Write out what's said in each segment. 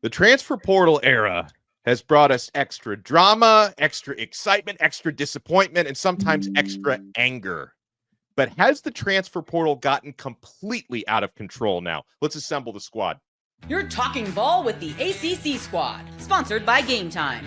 The transfer portal era has brought us extra drama, extra excitement, extra disappointment, and sometimes extra anger. But has the transfer portal gotten completely out of control now? Let's assemble the squad. You're talking ball with the ACC squad, sponsored by Game Time.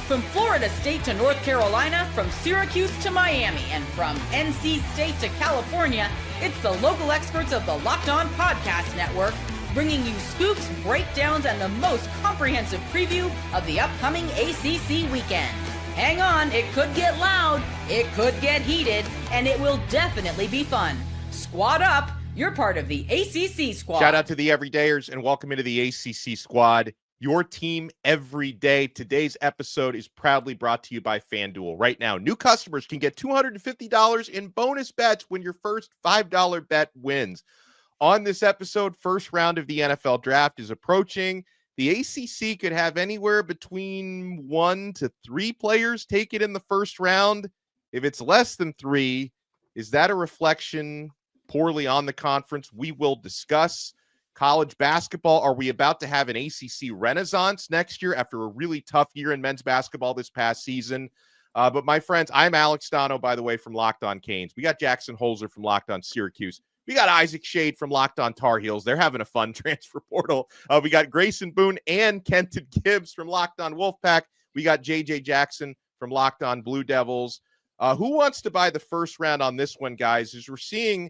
From Florida State to North Carolina, from Syracuse to Miami, and from NC State to California, it's the local experts of the Locked On Podcast Network, bringing you scoops, breakdowns, and the most comprehensive preview of the upcoming ACC weekend. Hang on, it could get loud, it could get heated, and it will definitely be fun. Squad up, you're part of the ACC squad. Shout out to the everydayers and welcome into the ACC squad, your team every day. Today's episode is proudly brought to you by FanDuel. Right now, new customers can get $250 in bonus bets when your first $5 bet wins. On this episode, first round of the NFL draft is approaching. The ACC could have anywhere between 1 to 3 players take it in the first round. If it's less than 3, is that a reflection poorly on the conference? We will discuss. College basketball, are we about to have an ACC renaissance next year after a really tough year in men's basketball this past season? But my friends, I'm Alex Donno, by the way, from Locked On Canes. We got Jackson Holzer from Locked On Syracuse. We got Isaac Shade from Locked On Tar Heels. They're having a fun transfer portal. We got Grayson Boone and Kenton Gibbs from Locked On Wolfpack. We got JJ Jackson from Locked On Blue Devils. Who wants to buy the first round on this one, guys? As we're seeing,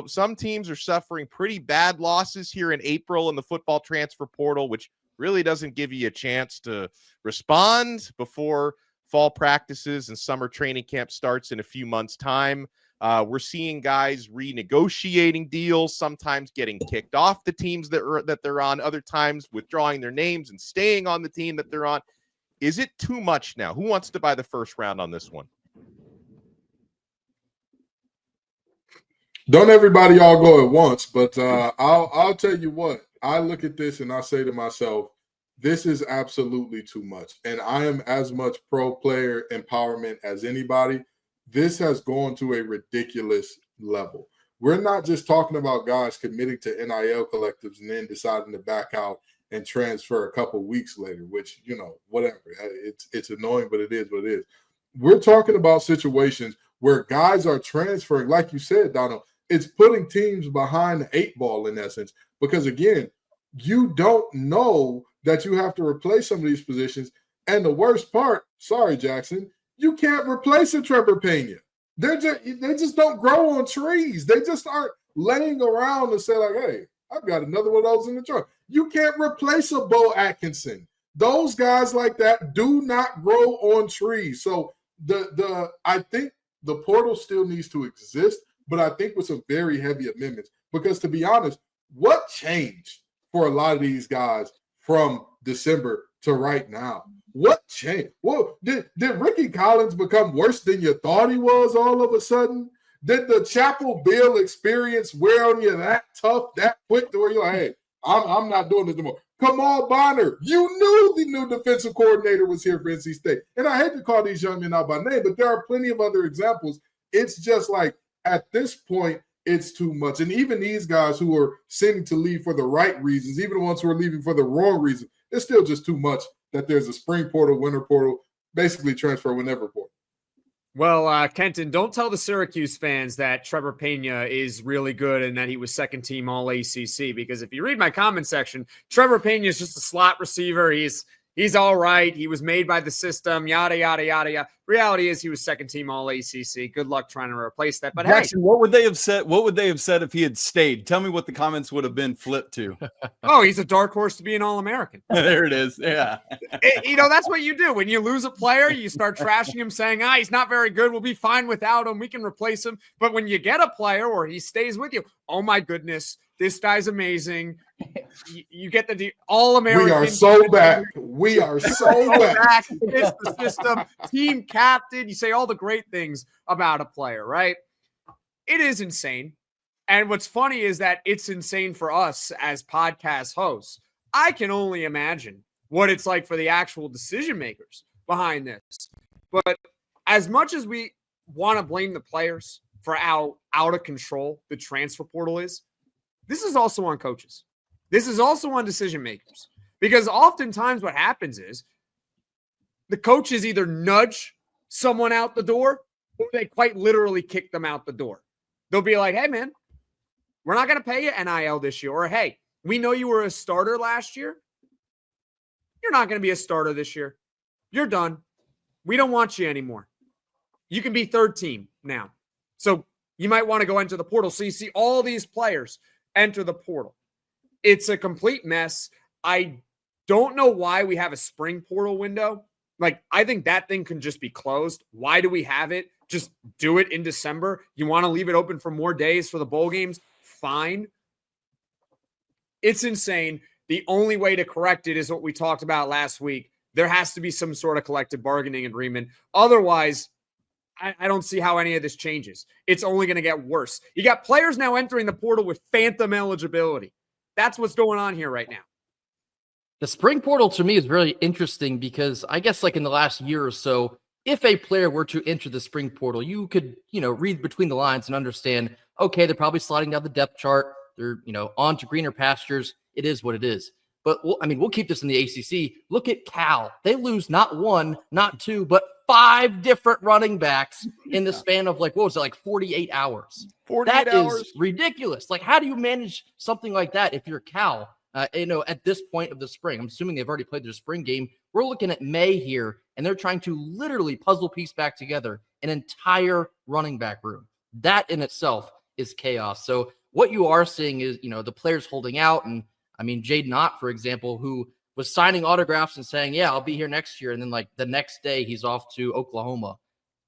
some teams are suffering pretty bad losses here in April in the football transfer portal, which really doesn't give you a chance to respond before fall practices and summer training camp starts in a few months' time. We're seeing guys renegotiating deals, sometimes getting kicked off the teams that they're on, other times withdrawing their names and staying on the team that they're on. Is it too much now? Who wants to buy the first round on this one? Don't everybody all go at once, but I'll tell you what. I look at this and I say to myself, this is absolutely too much. And I am as much pro-player empowerment as anybody. This has gone to a ridiculous level. We're not just talking about guys committing to NIL collectives and then deciding to back out and transfer a couple weeks later, which, whatever. It's annoying, but it is what it is. We're talking about situations where guys are transferring, like you said, Donald. It's putting teams behind the 8 ball in essence, because again, you don't know that you have to replace some of these positions. And the worst part, sorry, Jackson, you can't replace a Trevor Pena. They just don't grow on trees. They just aren't laying around and say like, hey, I've got another one of those in the trunk. You can't replace a Bo Atkinson. Those guys like that do not grow on trees. So I think the portal still needs to exist, but I think with some very heavy amendments. Because to be honest, what changed for a lot of these guys from December to right now? What changed? Well, did Ricky Collins become worse than you thought he was all of a sudden? Did the Chapel Bill experience wear on you that tough, that quick to where you're like, hey, I'm not doing this anymore? Kamal Bonner, you knew the new defensive coordinator was here for NC State. And I hate to call these young men out by name, but there are plenty of other examples. It's just like, at this point, it's too much. And even these guys who are seeming to leave for the right reasons, even the ones who are leaving for the wrong reason, it's still just too much that there's a spring portal, winter portal, basically transfer whenever portal. Well, Kenton, don't tell the Syracuse fans that Trevor Pena is really good and that he was second team all ACC, because if you read my comment section, Trevor Pena is just a slot receiver. He's all right. He was made by the system, yada, yada, yada, yada. Reality is he was second team all ACC. Good luck trying to replace that. But Jackson, hey, what would they have said? What would they have said if he had stayed? Tell me what the comments would have been flipped to. Oh, he's a dark horse to be an All-American. There it is. Yeah. That's what you do. When you lose a player, you start trashing him, saying, he's not very good. We'll be fine without him. We can replace him. But when you get a player or he stays with you, oh my goodness, this guy's amazing. You get the All-American. We are so back. We are so back. It's the system. Team captain. You say all the great things about a player, right? It is insane. And what's funny is that it's insane for us as podcast hosts. I can only imagine what it's like for the actual decision makers behind this. But as much as we want to blame the players for how out of control the transfer portal is, this is also on coaches. This is also on decision makers, because oftentimes what happens is the coaches either nudge someone out the door or they quite literally kick them out the door. They'll be like, hey, man, we're not going to pay you NIL this year. Or, hey, we know you were a starter last year. You're not going to be a starter this year. You're done. We don't want you anymore. You can be third team now. So you might want to go into the portal. So you see all these players enter the portal. It's a complete mess. I don't know why we have a spring portal window. Like, I think that thing can just be closed. Why do we have it? Just do it in December. You want to leave it open for more days for the bowl games? Fine. It's insane. The only way to correct it is what we talked about last week. There has to be some sort of collective bargaining agreement. Otherwise, I don't see how any of this changes. It's only going to get worse. You got players now entering the portal with phantom eligibility. That's what's going on here right now. The spring portal to me is really interesting because I guess like in the last year or so, if a player were to enter the spring portal, you could, read between the lines and understand, okay, they're probably sliding down the depth chart. They're, on to greener pastures. It is what it is. But we'll keep this in the ACC. Look at Cal. They lose not one, not two, but 5 different running backs in the span of 48 hours. 48 hours is ridiculous. Like, how do you manage something like that if you're Cal? At this point of the spring, I'm assuming they've already played their spring game. We're looking at May here, and they're trying to literally puzzle piece back together an entire running back room. That in itself is chaos. So what you are seeing is, the players holding out. And I mean, Jaden Ott, for example, who was signing autographs and saying, yeah, I'll be here next year. And then the next day he's off to Oklahoma.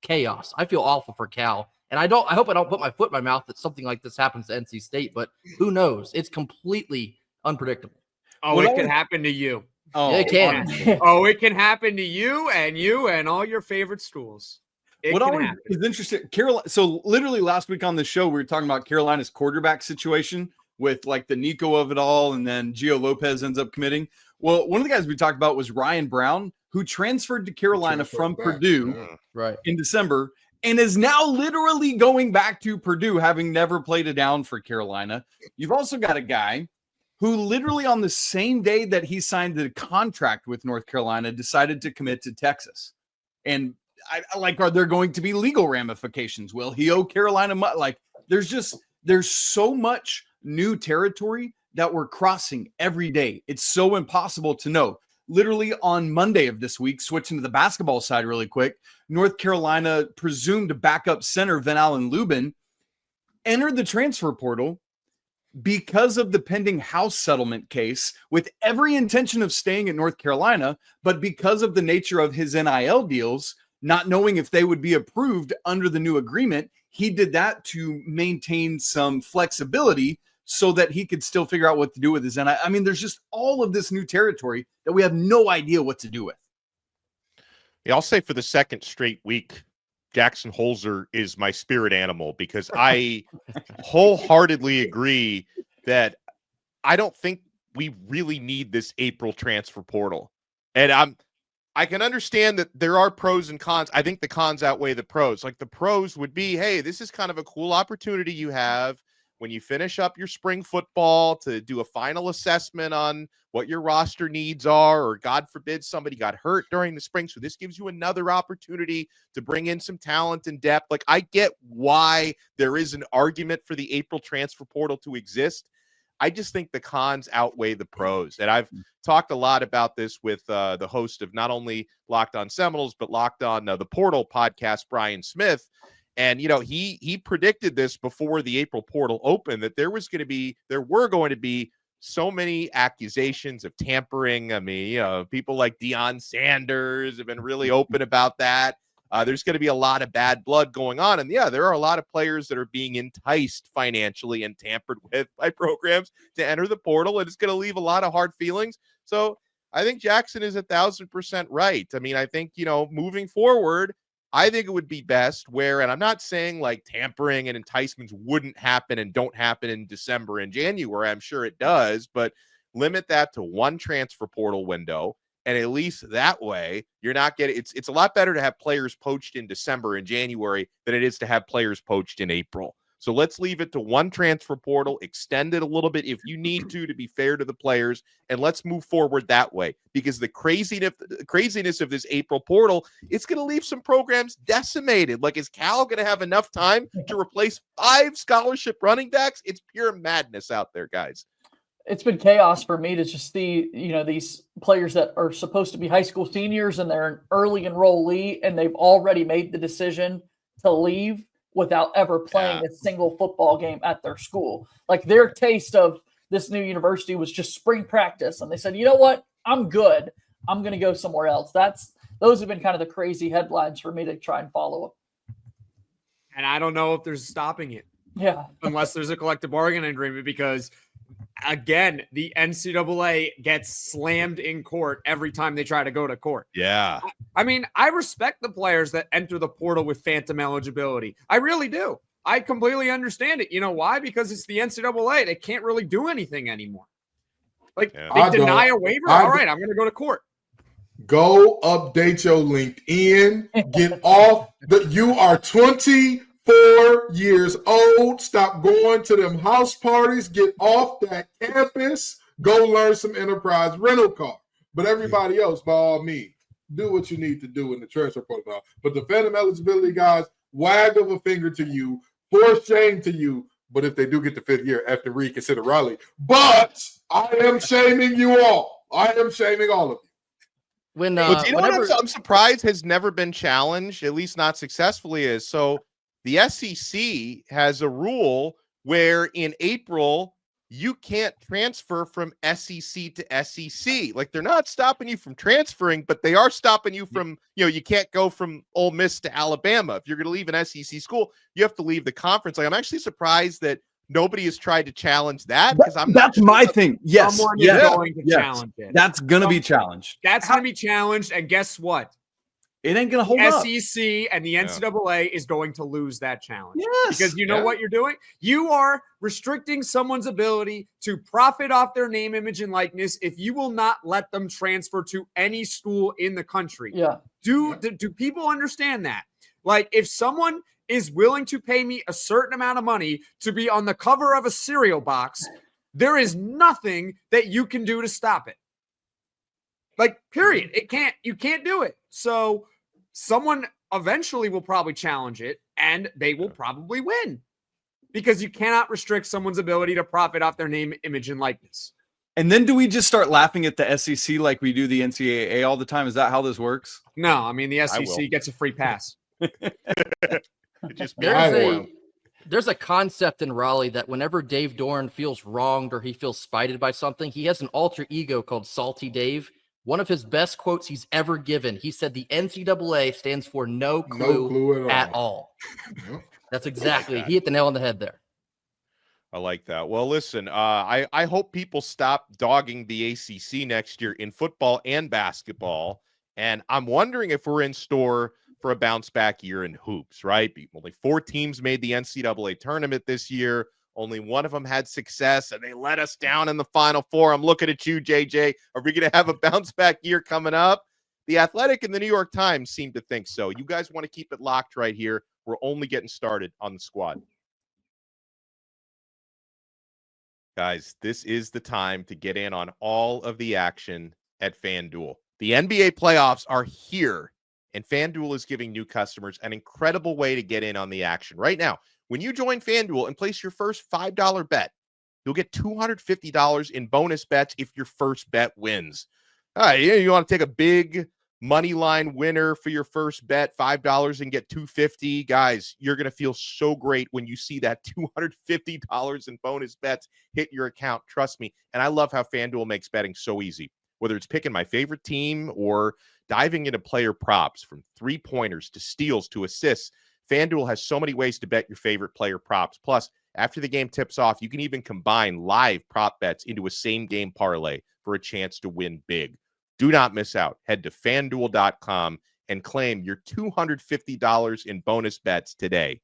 Chaos. I feel awful for Cal. And I hope I don't put my foot in my mouth that something like this happens to NC State, but who knows? It's completely unpredictable. Oh, it can happen to you. Oh, yeah, it can. It can happen to you and all your favorite schools. What always is interesting, Carolina. So literally last week on the show, we were talking about Carolina's quarterback situation with the Nico of it all, and then Gio Lopez ends up committing. Well, one of the guys we talked about was Ryan Brown, who transferred to Carolina from Purdue in December, and is now literally going back to Purdue, having never played a down for Carolina. You've also got a guy who literally on the same day that he signed the contract with North Carolina decided to commit to Texas. And are there going to be legal ramifications? Will he owe Carolina money? There's so much new territory that we're crossing every day. It's so impossible to know. Literally on Monday of this week, switching to the basketball side really quick, North Carolina presumed backup center Van Allen Lubin entered the transfer portal because of the pending house settlement case with every intention of staying at North Carolina, but because of the nature of his NIL deals, not knowing if they would be approved under the new agreement, he did that to maintain some flexibility so that he could still figure out what to do with his NIL. I mean, there's just all of this new territory that we have no idea what to do with. Yeah, I'll say for the second straight week, Jackson Holzer is my spirit animal because I wholeheartedly agree that I don't think we really need this April transfer portal. And I can understand that there are pros and cons. I think the cons outweigh the pros. Like the pros would be, hey, this is kind of a cool opportunity you have when you finish up your spring football to do a final assessment on what your roster needs are, or God forbid somebody got hurt during the spring. So this gives you another opportunity to bring in some talent and depth. Like I get why there is an argument for the April transfer portal to exist. I just think the cons outweigh the pros. And I've talked a lot about this with the host of not only Locked On Seminoles, but Locked On the Portal podcast, Brian Smith. And, he predicted this before the April portal opened, that there were going to be so many accusations of tampering. I mean, people like Deion Sanders have been really open about that. There's going to be a lot of bad blood going on. And yeah, there are a lot of players that are being enticed financially and tampered with by programs to enter the portal. And it's going to leave a lot of hard feelings. So I think Jackson is 1,000% right. I mean, I think, moving forward, I think it would be best where, and I'm not saying like tampering and enticements wouldn't happen and don't happen in December and January. I'm sure it does, but limit that to one transfer portal window. And at least that way, you're not getting, it's a lot better to have players poached in December and January than it is to have players poached in April. So let's leave it to one transfer portal, extend it a little bit if you need to be fair to the players, and let's move forward that way. Because the craziness of this April portal, it's going to leave some programs decimated. Like, is Cal going to have enough time to replace 5 scholarship running backs? It's pure madness out there, guys. It's been chaos for me to just see, these players that are supposed to be high school seniors and they're an early enrollee and they've already made the decision to leave without ever playing a single football game at their school. Like, their taste of this new university was just spring practice. And they said, you know what? I'm good. I'm going to go somewhere else. Those have been kind of the crazy headlines for me to try and follow. And I don't know if there's stopping it. Yeah. Unless there's a collective bargaining agreement, because again, the NCAA gets slammed in court every time they try to go to court. Yeah. I mean, I respect the players that enter the portal with phantom eligibility. I really do. I completely understand it. You know why? Because it's the NCAA. They can't really do anything anymore. Like, they deny a waiver. All right, I'm going to go to court. Go update your LinkedIn. Get off. You are 24 years old. Stop going to them house parties. Get off that campus. Go learn some enterprise rental car. But everybody else, by all means, do what you need to do in the transfer protocol. But the phantom eligibility guys, wag of a finger to you, for shame to you. But if they do get the 5th year, after reconsider Raleigh. But I am shaming you all. I am shaming all of you. But you know what I'm surprised has never been challenged, at least not successfully, is so the SEC has a rule where in April you can't transfer from SEC to SEC. Like, they're not stopping you from transferring, but they are stopping you from, you can't go from Ole Miss to Alabama. If you're going to leave an SEC school, you have to leave the conference. Like, I'm actually surprised that nobody has tried to challenge that, because that's my thing. Yes. Someone is going to challenge it. That's going to be challenged. That's going to be challenged. And guess what? It ain't going to hold up. SEC and the NCAA is going to lose that challenge. Yes. Because you know what you're doing? You are restricting someone's ability to profit off their name, image, and likeness if you will not let them transfer to any school in the country. Yeah. Do people understand that? Like, if someone is willing to pay me a certain amount of money to be on the cover of a cereal box, there is nothing that you can do to stop it. Like, period. You can't do it. So someone eventually will probably challenge it, and they will probably win, because you cannot restrict someone's ability to profit off their name, image, and likeness. And then do we just start laughing at the SEC like we do the NCAA all the time? Is that how this works? No, I mean, the SEC gets a free pass. There's a concept in Raleigh that whenever Dave Dorn feels wronged or he feels spited by something, he has an alter ego called Salty Dave. One of his best quotes he's ever given, he said the NCAA stands for no clue at all. That's exactly, he hit the nail on the head there. I like that. Well, listen, I hope people stop dogging the ACC next year in football and basketball. And I'm wondering if we're in store for a bounce back year in hoops, right? Only 4 teams made the NCAA tournament this year. Only one of them had success, and they let us down in the Final Four. I'm looking at you, JJ. Are we going to have a bounce back year coming up? The Athletic and the New York Times seem to think so. You guys want to keep it locked right here. We're only getting started on the squad. Guys, this is the time to get in on all of the action at FanDuel. The NBA playoffs are here, and FanDuel is giving new customers an incredible way to get in on the action. Right now, when you join FanDuel and place your first $5 bet, you'll get $250 in bonus bets if your first bet wins. All right, you want to take a big money line winner for your first bet, $5 and get $250. Guys, you're going to feel so great when you see that $250 in bonus bets hit your account. Trust me. And I love how FanDuel makes betting so easy. Whether it's picking my favorite team or diving into player props, from 3-pointers to steals to assists, FanDuel has so many ways to bet your favorite player props. Plus, after the game tips off, you can even combine live prop bets into a same-game parlay for a chance to win big. Do not miss out. Head to FanDuel.com and claim your $250 in bonus bets today.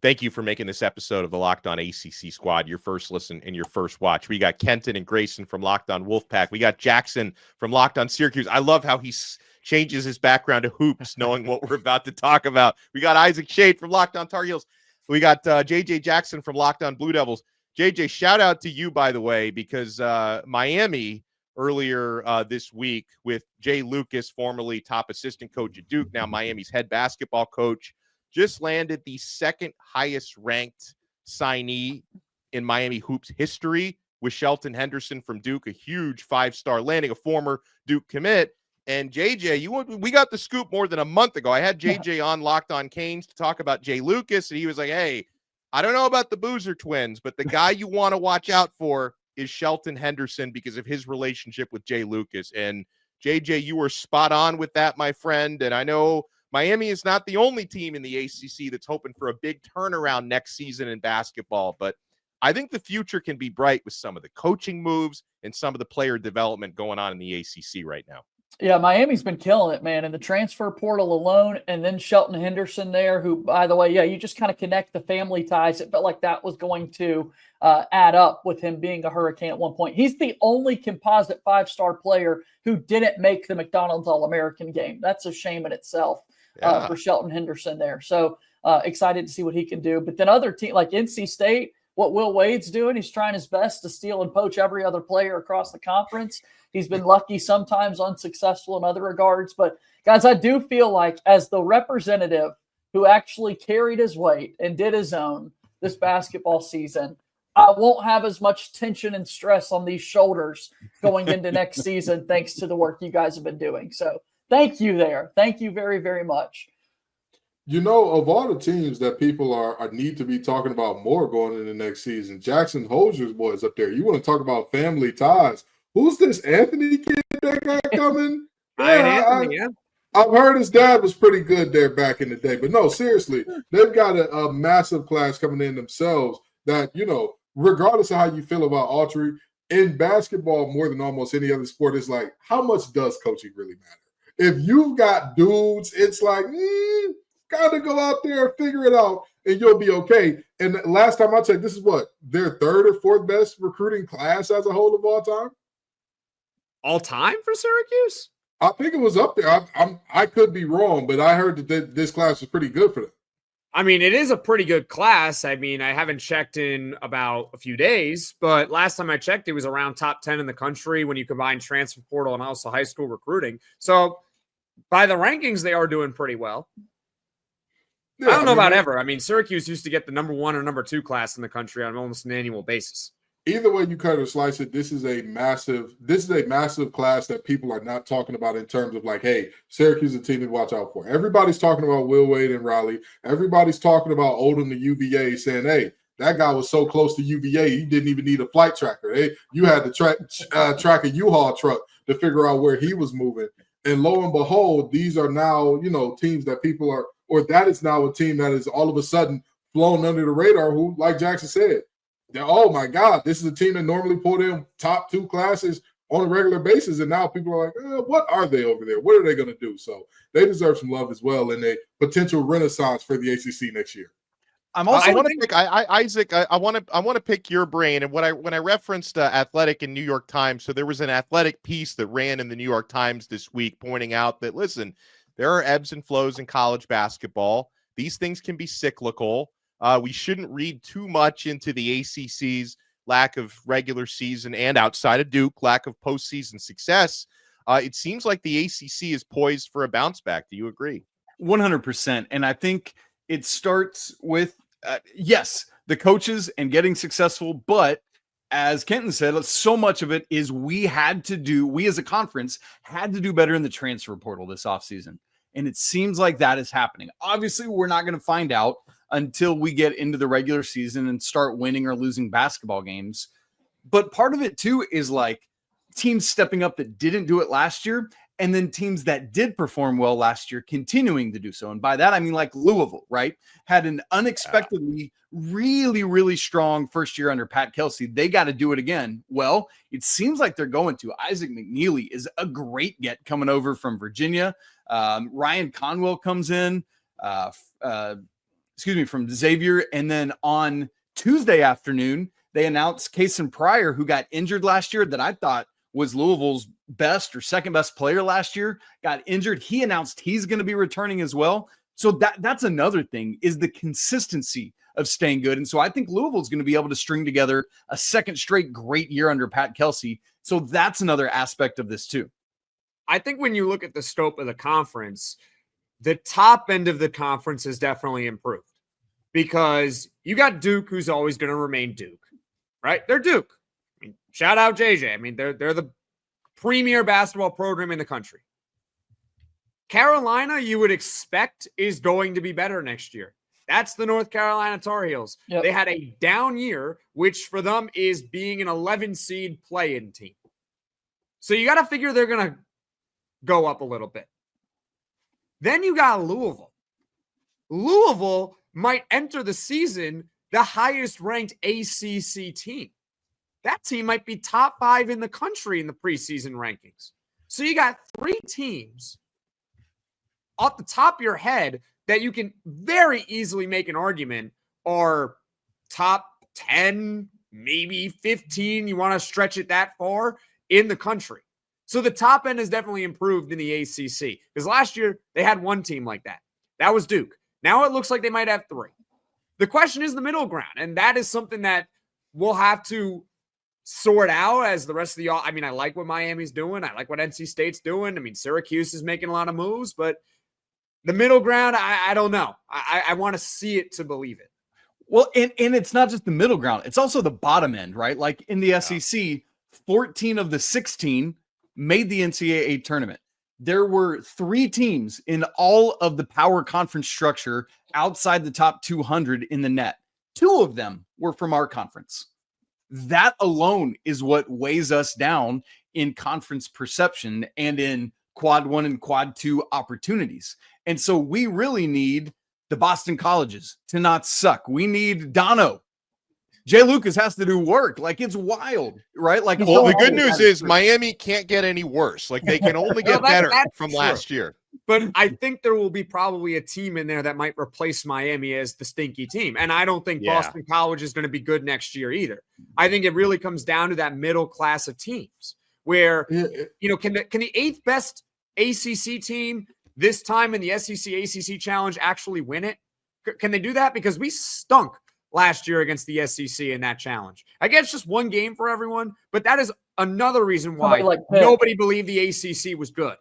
Thank you for making this episode of the Locked On ACC Squad your first listen and your first watch. We got Kenton and Grayson from Locked On Wolfpack. We got Jackson from Locked On Syracuse. I love how he's changes his background to hoops, knowing what we're about to talk about. We got Isaac Shade from Locked On Tar Heels. We got JJ Jackson from Locked On Blue Devils. JJ, shout out to you, by the way, because Miami earlier this week with Jay Lucas, formerly top assistant coach at Duke, now Miami's head basketball coach, just landed the second highest ranked signee in Miami hoops history with Shelton Henderson from Duke, a huge 5-star landing, a former Duke commit. And JJ, we got the scoop more than a month ago. I had JJ on Locked On Canes to talk about Jay Lucas, and he was like, hey, I don't know about the Boozer twins, but the guy you want to watch out for is Shelton Henderson because of his relationship with Jay Lucas. And JJ, you were spot on with that, my friend. And I know Miami is not the only team in the ACC that's hoping for a big turnaround next season in basketball, but I think the future can be bright with some of the coaching moves and some of the player development going on in the ACC right now. Yeah, Miami's been killing it, man, in the transfer portal alone, and then Shelton Henderson there, who, by the way, yeah, you just kind of connect the family ties. It felt like that was going to add up with him being a Hurricane at one point. He's the only composite 5-star player who didn't make the McDonald's All-American game. That's a shame in itself for Shelton Henderson there. So excited to see what he can do. But then other teams like NC State, what Will Wade's doing, he's trying his best to steal and poach every other player across the conference. He's been lucky, sometimes unsuccessful in other regards. But, guys, I do feel like as the representative who actually carried his weight and did his own this basketball season, I won't have as much tension and stress on these shoulders going into next season thanks to the work you guys have been doing. So thank you there. Thank you very, very much. You know, of all the teams that people are need to be talking about more going into next season, Jackson Holzer's boys up there. You want to talk about family ties. Who's this Anthony kid that got coming? I've heard his dad was pretty good there back in the day. But no, seriously, they've got a massive class coming in themselves that, you know, regardless of how you feel about Autry, in basketball more than almost any other sport, it's like, how much does coaching really matter? If you've got dudes, it's like, got to go out there and figure it out, and you'll be okay. And last time I checked, this is what, their third or fourth best recruiting class as a whole of all time? All time for Syracuse? I think it was up there. I could be wrong, but I heard that this class was pretty good for them. I mean, it is a pretty good class. I mean, I haven't checked in about a few days, but last time I checked, it was around top 10 in the country when you combine transfer portal and also high school recruiting. So by the rankings, they are doing pretty well. Yeah, I don't know about ever. I mean, Syracuse used to get the number 1 or number 2 class in the country on almost an annual basis. Either way you cut or slice it, this is a massive class that people are not talking about in terms of like, hey, Syracuse is a team to watch out for. Everybody's talking about Will Wade and Raleigh. Everybody's talking about Odom to UVA, saying, hey, that guy was so close to UVA, he didn't even need a flight tracker. You had to track a U-Haul truck to figure out where he was moving. And lo and behold, these are now, you know, teams that people are, or that is now a team that is all of a sudden flown under the radar who, like Jackson said, oh my God, this is a team that normally pulled in top 2 classes on a regular basis. And now people are like, what are they over there? What are they going to do? So they deserve some love as well in a potential renaissance for the ACC next year. I'm also Isaac. I want to pick your brain. And when I referenced Athletic and New York Times, so there was an Athletic piece that ran in the New York Times this week pointing out that, listen, there are ebbs and flows in college basketball. These things can be cyclical. We shouldn't read too much into the ACC's lack of regular season and outside of Duke, lack of postseason success. It seems like the ACC is poised for a bounce back. Do you agree? 100%. And I think it starts with, yes, the coaches and getting successful. But as Kenton said, so much of it is we as a conference had to do better in the transfer portal this offseason. And it seems like that is happening. Obviously, we're not going to find out until we get into the regular season and start winning or losing basketball games. But part of it, too, is like teams stepping up that didn't do it last year, and then teams that did perform well last year continuing to do so. And by that, I mean like Louisville, right? Had an unexpectedly really, really strong first year under Pat Kelsey. They got to do it again. Well, it seems like they're going to. Isaac McNeely is a great get coming over from Virginia. Ryan Conwell comes in, from Xavier. And then on Tuesday afternoon, they announced Kason Pryor, who got injured last year, that I thought was Louisville's best or second best player last year, got injured. He announced he's going to be returning as well. So that's another thing, is the consistency of staying good. And so I think Louisville's going to be able to string together a second straight great year under Pat Kelsey. So that's another aspect of this too. I think when you look at the scope of the conference, the top end of the conference has definitely improved, because you got Duke, who's always going to remain Duke, right? They're Duke. I mean, shout out JJ. I mean, they're the premier basketball program in the country. Carolina, you would expect, is going to be better next year. That's the North Carolina Tar Heels. Yep. They had a down year, which for them is being an 11 seed play-in team. So you got to figure they're going to go up a little bit. Then you got Louisville. Louisville might enter the season the highest ranked ACC team. That team might be top 5 in the country in the preseason rankings. So you got 3 teams off the top of your head that you can very easily make an argument are top 10, maybe 15. You want to stretch it that far in the country. So the top end has definitely improved in the ACC, because last year they had one team like that. That was Duke. Now it looks like they might have 3. The question is the middle ground, and that is something that we'll have to sort out as the rest of the – I mean, I like what Miami's doing. I like what NC State's doing. I mean, Syracuse is making a lot of moves, but the middle ground, I don't know. I want to see it to believe it. Well, and it's not just the middle ground. It's also the bottom end, right? Like in the SEC, 14 of the 16 made the NCAA tournament. There were 3 teams in all of the power conference structure outside the top 200 in the net. 2 of them were from our conference. That alone is what weighs us down in conference perception and in quad 1 and quad 2 opportunities. And so we really need the Boston colleges to not suck. We need Donno. Jay Lucas has to do work. Like, it's wild, right? Like, well, the good news is Miami can't get any worse. Like, they can only get better from true. last year. But I think there will be probably a team in there that might replace Miami as the stinky team. And I don't think Boston College is going to be good next year either. I think it really comes down to that middle class of teams where, you know, can the 8th best ACC team this time in the SEC ACC Challenge actually win it? Can they do that? Because we stunk last year against the SEC in that challenge. I guess just one game for everyone, but that is another reason why nobody believed the ACC was good.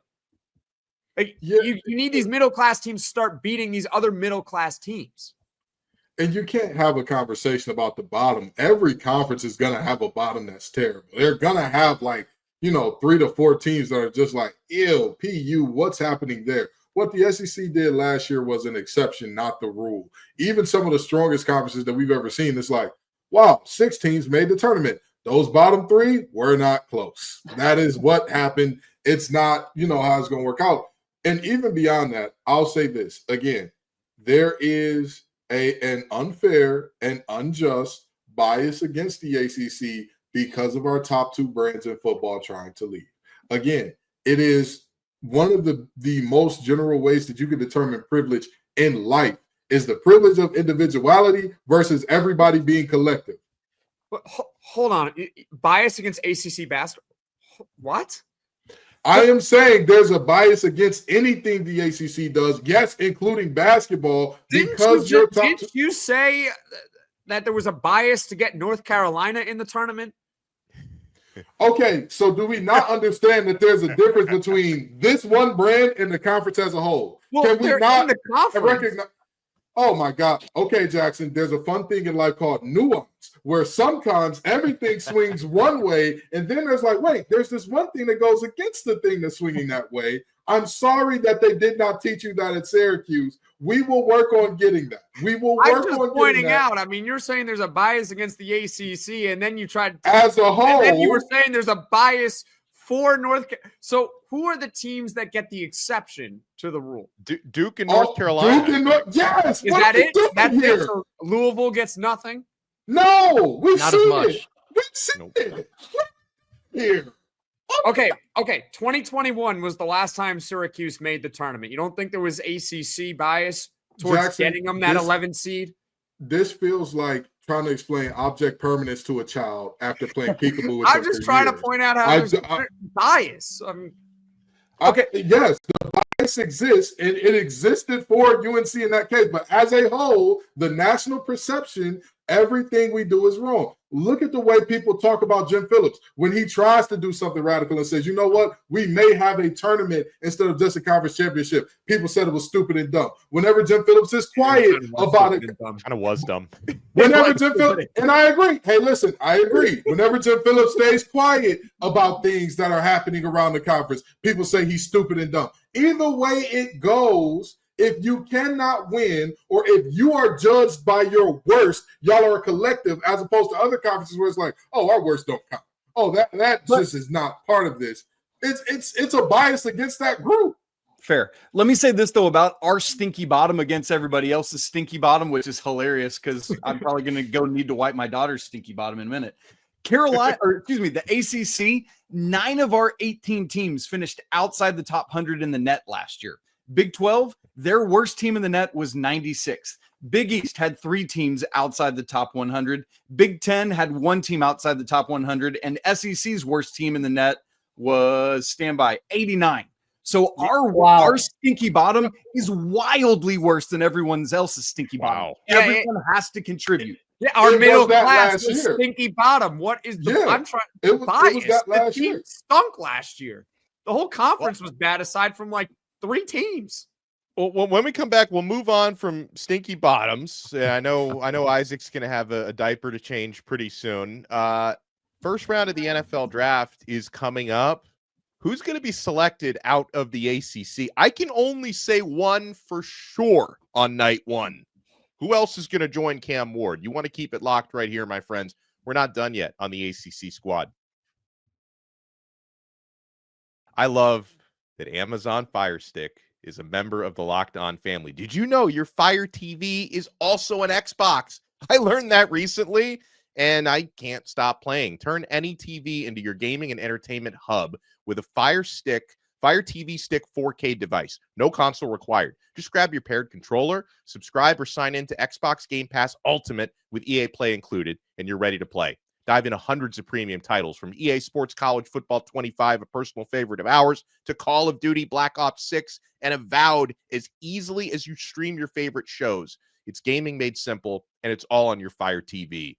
Like, you need these middle-class teams to start beating these other middle-class teams. And you can't have a conversation about the bottom. Every conference is going to have a bottom that's terrible. They're going to have, like, you know, 3 to 4 teams that are just like, ew, PU, what's happening there? What the SEC did last year was an exception, not the rule. Even some of the strongest conferences that we've ever seen, it's like, wow, 6 teams made the tournament. Those bottom 3 were not close. That is what happened. It's not, you know, how it's going to work out. And even beyond that, I'll say this. Again, there is an unfair and unjust bias against the ACC because of our top 2 brands in football trying to leave. Again, it is one of the most general ways that you can determine privilege in life is the privilege of individuality versus everybody being collective. But hold on. Bias against ACC basketball? What? I am saying there's a bias against anything the ACC does, yes, including basketball, because didn't you say that there was a bias to get North Carolina in the tournament? Okay, so do we not understand that there's a difference between this one brand and the conference as a whole? Well, can we not in the conference. recognize? Oh my God. Okay, Jackson, there's a fun thing in life called nuance, where sometimes everything swings one way, and then there's like, wait, there's this one thing that goes against the thing that's swinging that way. I'm sorry that they did not teach you that at Syracuse. We will work on getting that. We will work on getting that. I'm just pointing out. I mean, you're saying there's a bias against the ACC, and then you tried as a whole. And then you were saying there's a bias for North. So who are the teams that get the exception to the rule? Duke and North Carolina. Duke and yes. Is that it? That's it. So Louisville gets nothing. No, we've Not seen as much. it. We've seen it here. Okay. 2021 was the last time Syracuse made the tournament. You don't think there was ACC bias towards getting them that 11 seed? This feels like trying to explain object permanence to a child after playing peekaboo with I'm them just for trying to years. point out how there's bias. Okay, yes, the bias exists, and it existed for UNC in that case. But as a whole, the national perception, everything we do is wrong. Look at the way people talk about Jim Phillips when he tries to do something radical and says, you know what, we may have a tournament instead of just a conference championship. People said it was stupid and dumb. Whenever Jim Phillips is quiet about it, Kind of was dumb. whenever Jim Phillips, and I agree. Hey, listen, I agree. Whenever Jim Phillips stays quiet about things that are happening around the conference, people say he's stupid and dumb. Either way it goes, if you cannot win, or if you are judged by your worst, y'all are a collective, as opposed to other conferences where it's like, oh, our worst don't count. Oh, that just is not part of this. It's a bias against that group. Fair. Let me say this though about our stinky bottom against everybody else's stinky bottom, which is hilarious because I'm probably going to go need to wipe my daughter's stinky bottom in a minute. The ACC, 9 of our 18 teams finished outside the top 100 in the net last year. Big 12, their worst team in the net was 96th. Big East had 3 teams outside the top 100. Big 10 had 1 team outside the top 100. And SEC's worst team in the net was, standby, 89. So our stinky bottom is wildly worse than everyone else's stinky bottom. Everyone has to contribute. Yeah, our middle class is stinky bottom. What is the I'm trying it was that last the team year. Stunk last year. The whole conference was bad aside from like 3 teams. Well, when we come back, we'll move on from stinky bottoms. I know Isaac's going to have a diaper to change pretty soon. First round of the NFL draft is coming up. Who's going to be selected out of the ACC? I can only say one for sure on night 1. Who else is going to join Cam Ward? You want to keep it locked right here, my friends. We're not done yet on the ACC squad. I love that Amazon Fire Stick is a member of the Locked On family. Did you know your Fire TV is also an Xbox? I learned that recently, and I can't stop playing. Turn any TV into your gaming and entertainment hub with a Fire TV Stick 4K device. No console required. Just grab your paired controller, subscribe, or sign in to Xbox Game Pass Ultimate with EA Play included, and you're ready to play. Dive into hundreds of premium titles from EA Sports College Football 25, a personal favorite of ours, to Call of Duty Black Ops 6, and Avowed as easily as you stream your favorite shows. It's gaming made simple, and it's all on your Fire TV.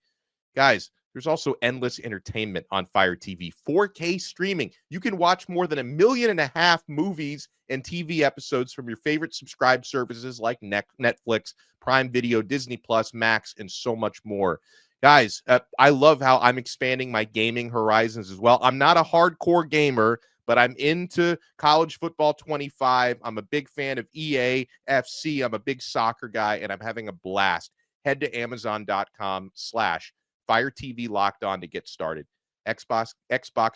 Guys, there's also endless entertainment on Fire TV. 4K streaming. You can watch more than 1.5 million movies and TV episodes from your favorite subscribed services like Netflix, Prime Video, Disney Plus, Max, and so much more. Guys, I love how I'm expanding my gaming horizons as well. I'm not a hardcore gamer, but I'm into college football 25. I'm a big fan of EA FC. I'm a big soccer guy, and I'm having a blast. Head to Amazon.com/Fire TV Locked On to get started. Xbox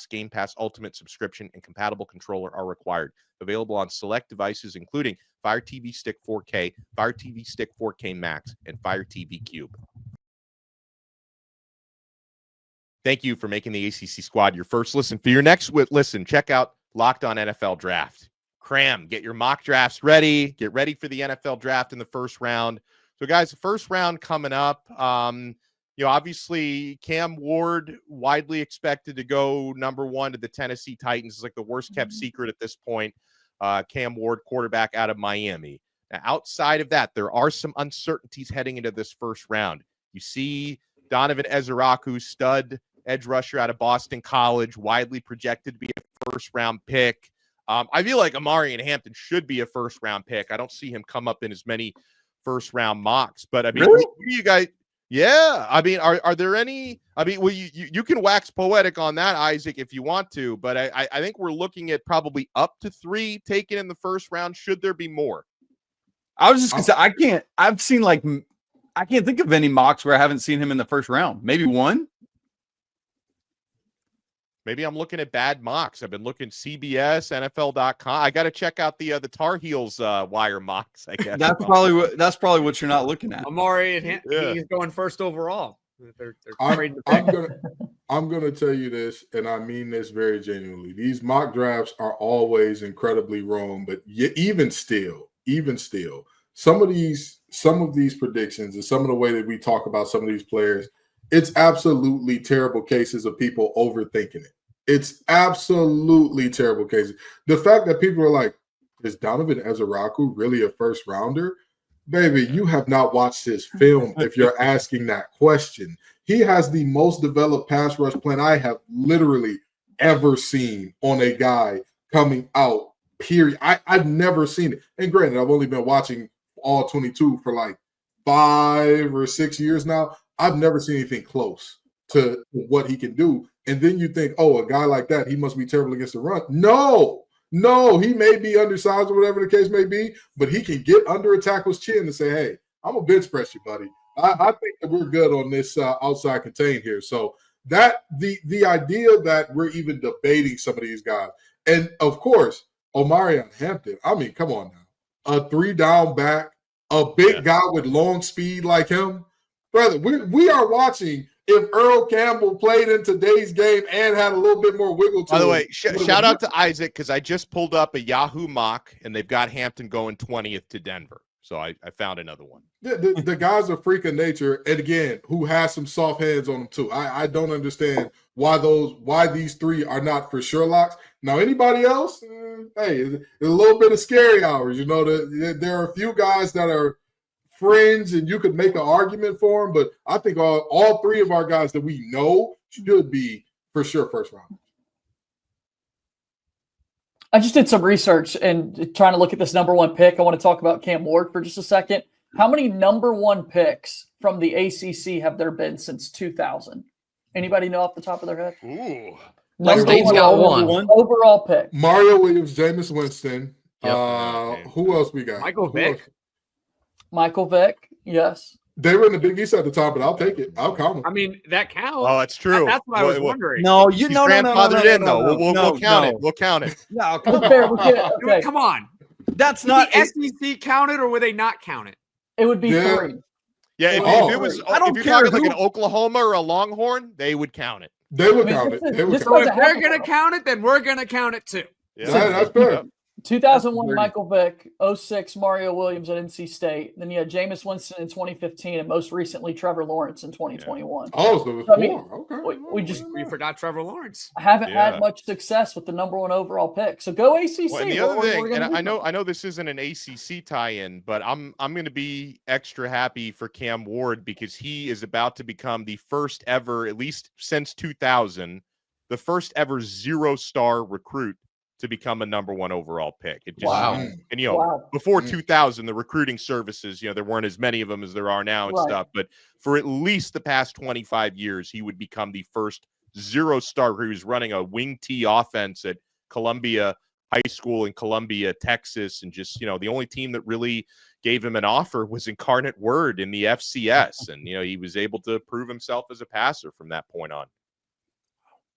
Game Pass Ultimate subscription and compatible controller are required. Available on select devices, including Fire TV Stick 4K, Fire TV Stick 4K Max, and Fire TV Cube. Thank you for making the ACC squad your first listen. For your next listen, check out Locked On NFL Draft. Cram, get your mock drafts ready. Get ready for the NFL draft in the first round. So, guys, the first round coming up. Obviously, Cam Ward, widely expected to go number 1 to the Tennessee Titans. It's like the worst kept secret at this point. Cam Ward, quarterback out of Miami. Now, outside of that, there are some uncertainties heading into this first round. You see Donovan Ezraku, stud edge rusher out of Boston College, widely projected to be a first-round pick. I feel like Amari and Hampton should be a first-round pick. I don't see him come up in as many first-round mocks. But, I mean, really? Who do you guys – yeah. I mean, are there any – I mean, well, you can wax poetic on that, Isaac, if you want to. But I think we're looking at probably up to 3 taken in the first round. Should there be more? I was just going to say, I can't think of any mocks where I haven't seen him in the first round. Maybe one. Maybe I'm looking at bad mocks. I've been looking CBS, NFL.com. I got to check out the Tar Heels wire mocks, I guess. That's probably what you're not looking at. Amari and he's going first overall. I'm gonna tell you this, and I mean this very genuinely. These mock drafts are always incredibly wrong, but even still, some of these predictions and some of the way that we talk about some of these players, it's absolutely terrible cases of people overthinking it. It's absolutely terrible cases. The fact that people are like, is Donovan Ezraku really a first rounder? Baby, you have not watched his film if you're asking that question. He has the most developed pass rush plan I have literally ever seen on a guy coming out, period. I've never seen it. And granted, I've only been watching all 22 for like 5 or 6 years now. I've never seen anything close to what he can do. And then you think, oh, a guy like that, he must be terrible against the run. No, he may be undersized or whatever the case may be, but he can get under a tackle's chin and say, hey, I'm a bench press you, buddy. I think that we're good on this outside contain here. So that the idea that we're even debating some of these guys, and of course, Omarion Hampton, I mean, come on now. A 3-down back, a big guy with long speed like him. Brother, we are watching if Earl Campbell played in today's game and had a little bit more wiggle to him. By the way, shout out to Isaac, because I just pulled up a Yahoo mock, and they've got Hampton going 20th to Denver. So I found another one. The guy's a freak of nature, and again, who has some soft hands on him too. I don't understand why these three are not for sure locks. Now, anybody else, hey, it's a little bit of scary hours. You know, there are a few guys that are fringe, and you could make an argument for them, but I think all three of our guys that we know should be for sure first round. I just did some research and trying to look at this number one pick. I want to talk about Cam Ward for just a second. How many number one picks from the ACC have there been since 2000? Anybody know off the top of their head? Ooh. State's got one. Overall pick. Mario Williams, Jameis Winston. Yep. Who else we got? Michael Vick, yes. They were in the Big East at the time, but I'll take it. I'll count them. I mean, that counts. Oh, that's true. That's what I was wondering. No, He's grandfathered in, though. We'll count it. We'll count it. No, Okay. Come on. That's Did not the SEC count it, or would they not count it? It would be 3. Yeah, if it was, I don't if you're care talking like who- an Oklahoma or a Longhorn, they would count it. They would count it. They would this count was it. a If they're half- going to count it, then we're going to count it too. Yeah, That's fair. Yep. 2001 That's Michael Vick, 06 Mario Williams at NC State. Then you had Jameis Winston in 2015, and most recently Trevor Lawrence in 2021. Oh, so it was I mean, 4. Okay. we just We forgot Trevor Lawrence. haven't Yeah. had much success with the number one overall pick. So go ACC. Well, and the What other we're thing, gonna and do. I know this isn't an ACC tie-in, but I'm going to be extra happy for Cam Ward because he is about to become the first ever, at least since 2000, the first ever 0-star recruit to become a number one overall pick. It just, Wow. And before 2000, the recruiting services, there weren't as many of them as there are now and stuff. But for at least the past 25 years, he would become the first 0-star who was running a wing T offense at Columbia High School in Columbia, Texas, and just the only team that really gave him an offer was Incarnate Word in the FCS, and he was able to prove himself as a passer from that point on.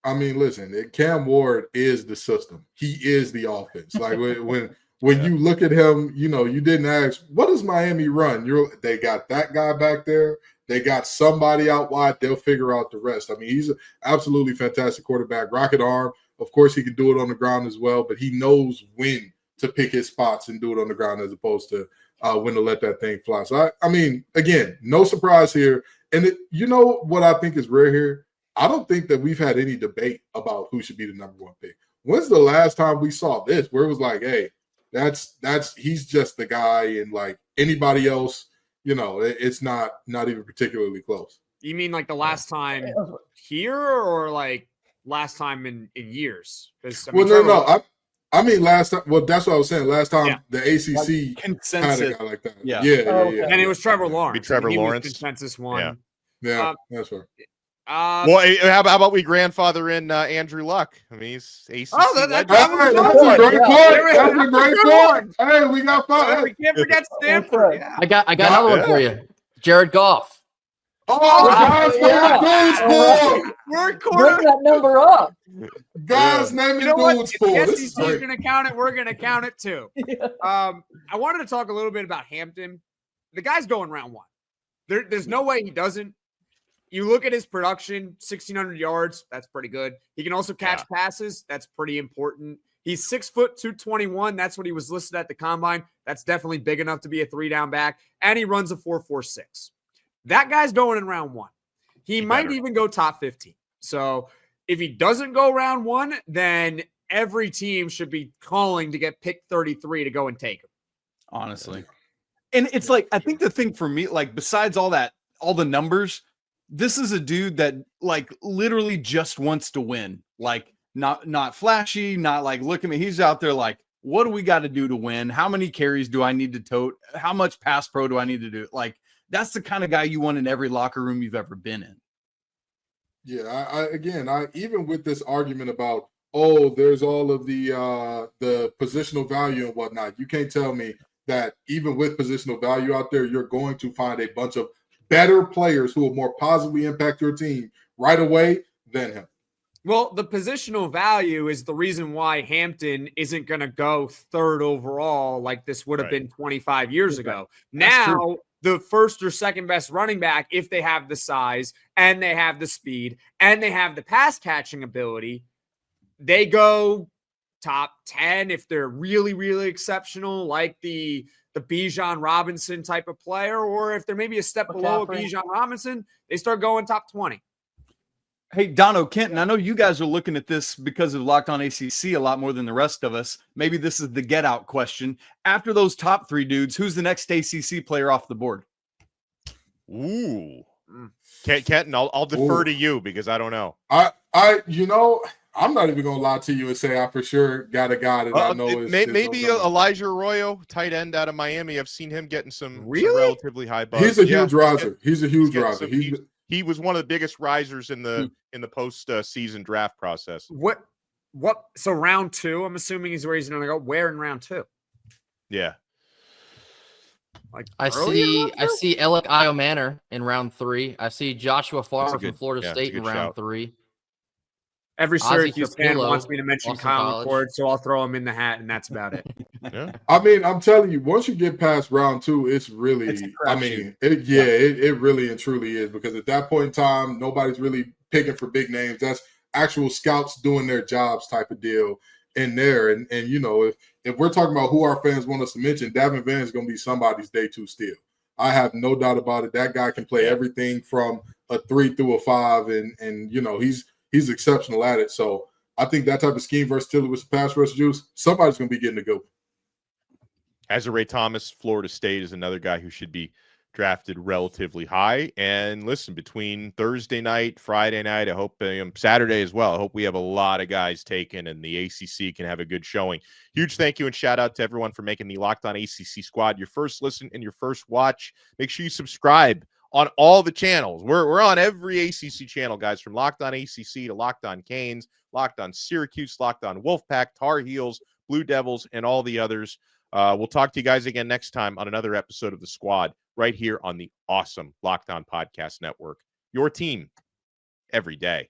I mean, listen, Cam Ward is the system. He is the offense. Like when you look at him, you didn't ask, what does Miami run? They got that guy back there. They got somebody out wide. They'll figure out the rest. I mean, he's an absolutely fantastic quarterback. Rocket arm. Of course, he can do it on the ground as well, but he knows when to pick his spots and do it on the ground as opposed to when to let that thing fly. So, I mean, again, no surprise here. And what I think is rare here? I don't think that we've had any debate about who should be the number one pick. When's the last time we saw this where it was like, hey, he's just the guy, and like anybody else, it's not even particularly close. You mean like the last time here, or like last time in years? No. I mean last time. Well, that's what I was saying. Last time the ACC consensus had a guy like that. Yeah. And it was Trevor Lawrence. Trevor He Lawrence. was consensus one. Yeah, that's right. Well, how about we grandfather in Andrew Luck? I mean, he's ACC. That's a great point. That's a great point. Hey, we got 5. We can't forget Stanford. Yeah. I got another one for you. Jared Goff. Oh, guys, We're Bring that number up. Guys, name You know it what? dudes If for. the This is SEC is great. going to count it, we're going to count it too. I wanted to talk a little bit about Hampton. The guy's going round 1. There's no way he doesn't. You look at his production, 1,600 yards. That's pretty good. He can also catch passes. That's pretty important. He's 6 foot 221. That's what he was listed at the combine. That's definitely big enough to be a 3-down back. And he runs a 4.46. That guy's going in round 1. He might even go top 15. So if he doesn't go round 1, then every team should be calling to get pick 33 to go and take him. Honestly. And it's like, I think the thing for me, like besides all the numbers, this is a dude that like literally just wants to win. Like not flashy, not like, look at me. He's out there like, what do we got to do to win? How many carries do I need to tote? How much pass pro do I need to do? Like, that's the kind of guy you want in every locker room you've ever been in. Yeah, I even with this argument about, oh, there's all of the positional value and whatnot, you can't tell me that even with positional value out there, you're going to find a bunch of better players who will more positively impact your team right away than him. Well, the positional value is the reason why Hampton isn't going to go 3rd overall like this would have been 25 years ago. Now, the first or second best running back, if they have the size and they have the speed and they have the pass catching ability, they go top 10 if they're really, really exceptional, like the Bijan Robinson type of player, or if they're maybe a step below Bijan Robinson, they start going top 20. Hey, Donno, Kenton, I know you guys are looking at this because of Locked On ACC a lot more than the rest of us. Maybe this is the get out question. After those top 3 dudes, who's the next ACC player off the board? Ooh. Kenton, I'll defer to you because I don't know. I'm not even gonna lie to you and say I for sure got a guy that I know is maybe Elijah Arroyo, tight end out of Miami. I've seen him getting some relatively high buzz. He's a huge riser. He's a huge riser. He was one of the biggest risers in the post season draft process. What? So round 2, I'm assuming is where he's going to go. Where in round 2? Yeah. Like I see Alec Iomanner in round 3. I see Joshua Farmer from Florida State in round 3. Every Syracuse fan wants me to mention Kyle McCord, so I'll throw him in the hat, and that's about it. Yeah. I mean, I'm telling you, once you get past round 2, it's really, it really and truly is, because at that point in time, nobody's really picking for big names. That's actual scouts doing their jobs type of deal in there. And you know, if we're talking about who our fans want us to mention, Davin Van is going to be somebody's day 2 steal. I have no doubt about it. That guy can play everything from a 3 through a 5, and you know, he's exceptional at it. So I think that type of scheme versatility with pass rush juice, somebody's going to be getting to go. Ezraku Thomas, Florida State, is another guy who should be drafted relatively high. And listen, between Thursday night, Friday night, I hope Saturday as well, I hope we have a lot of guys taken and the ACC can have a good showing. Huge thank you and shout out to everyone for making the Locked On ACC squad your first listen and your first watch. Make sure you subscribe on all the channels. We're on every ACC channel, guys, from Locked On ACC to Locked On Canes, Locked On Syracuse, Locked On Wolfpack, Tar Heels, Blue Devils, and all the others. We'll talk to you guys again next time on another episode of The Squad right here on the awesome Locked On Podcast Network. Your team every day.